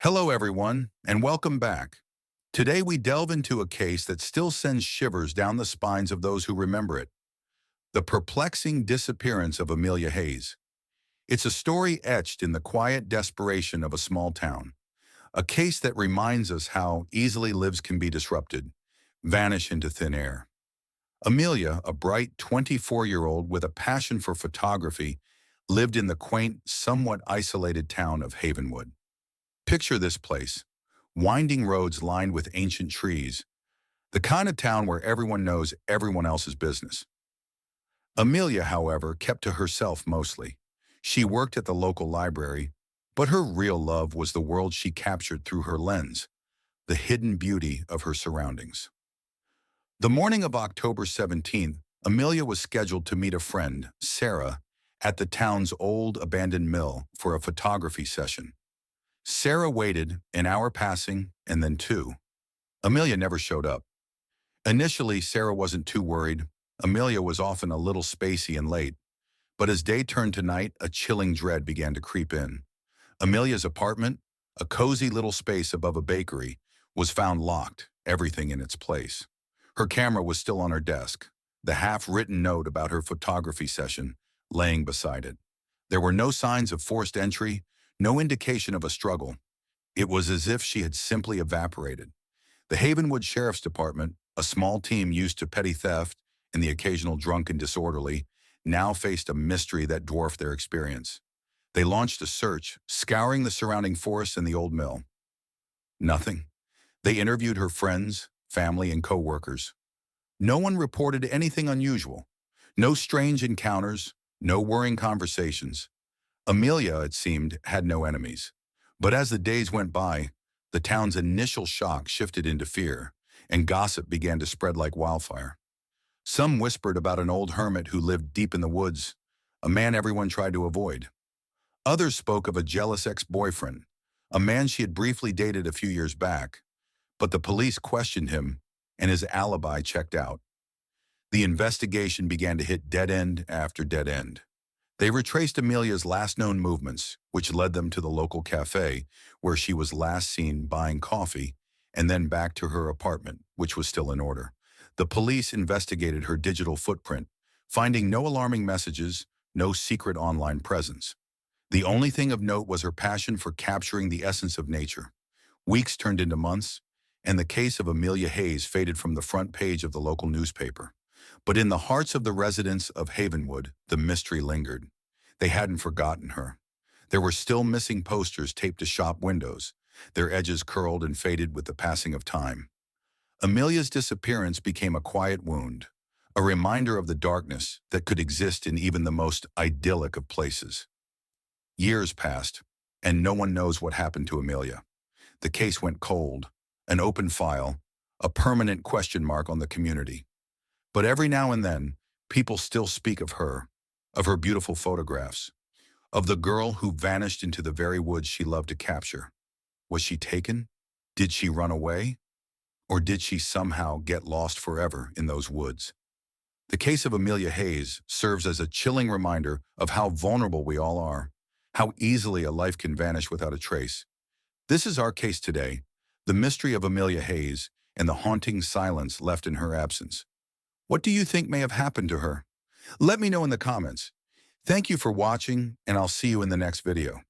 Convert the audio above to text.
Hello, everyone, and welcome back. Today, we delve into a case that still sends shivers down the spines of those who remember it, the perplexing disappearance of Amelia Hayes. It's a story etched in the quiet desperation of a small town, a case that reminds us how easily lives can be disrupted, vanish into thin air. Amelia, a bright 24-year-old with a passion for photography, lived in the quaint, somewhat isolated town of Havenwood. Picture this place: winding roads lined with ancient trees, the kind of town where everyone knows everyone else's business. Amelia, however, kept to herself mostly. She worked at the local library, but her real love was the world she captured through her lens, the hidden beauty of her surroundings. The morning of October 17th, Amelia was scheduled to meet a friend, Sarah, at the town's old abandoned mill for a photography session. Sarah waited, an hour passing, and then two. Amelia never showed up. Initially, Sarah wasn't too worried. Amelia was often a little spacey and late. But as day turned to night, a chilling dread began to creep in. Amelia's apartment, a cozy little space above a bakery, was found locked, everything in its place. Her camera was still on her desk, the half-written note about her photography session laying beside it. There were no signs of forced entry, no indication of a struggle. It was as if she had simply evaporated. The Havenwood Sheriff's Department, a small team used to petty theft and the occasional drunk and disorderly, now faced a mystery that dwarfed their experience. They launched a search, scouring the surrounding forest and the old mill. Nothing. They interviewed her friends, family, and co-workers. No one reported anything unusual. No strange encounters, no worrying conversations. Amelia, it seemed, had no enemies. But as the days went by, the town's initial shock shifted into fear, and gossip began to spread like wildfire. Some whispered about an old hermit who lived deep in the woods, a man everyone tried to avoid. Others spoke of a jealous ex-boyfriend, a man she had briefly dated a few years back, but the police questioned him, and his alibi checked out. The investigation began to hit dead end after dead end. They retraced Amelia's last known movements, which led them to the local cafe, where she was last seen buying coffee, and then back to her apartment, which was still in order. The police investigated her digital footprint, finding no alarming messages, no secret online presence. The only thing of note was her passion for capturing the essence of nature. Weeks turned into months, and the case of Amelia Hayes faded from the front page of the local newspaper. But in the hearts of the residents of Havenwood, the mystery lingered. They hadn't forgotten her. There were still missing posters taped to shop windows, their edges curled and faded with the passing of time. Amelia's disappearance became a quiet wound, a reminder of the darkness that could exist in even the most idyllic of places. Years passed, and no one knows what happened to Amelia. The case went cold, an open file, a permanent question mark on the community. But every now and then, people still speak of her beautiful photographs, of the girl who vanished into the very woods she loved to capture. Was she taken? Did she run away? Or did she somehow get lost forever in those woods? The case of Amelia Hayes serves as a chilling reminder of how vulnerable we all are, how easily a life can vanish without a trace. This is our case today, the mystery of Amelia Hayes and the haunting silence left in her absence. What do you think may have happened to her? Let me know in the comments. Thank you for watching, and I'll see you in the next video.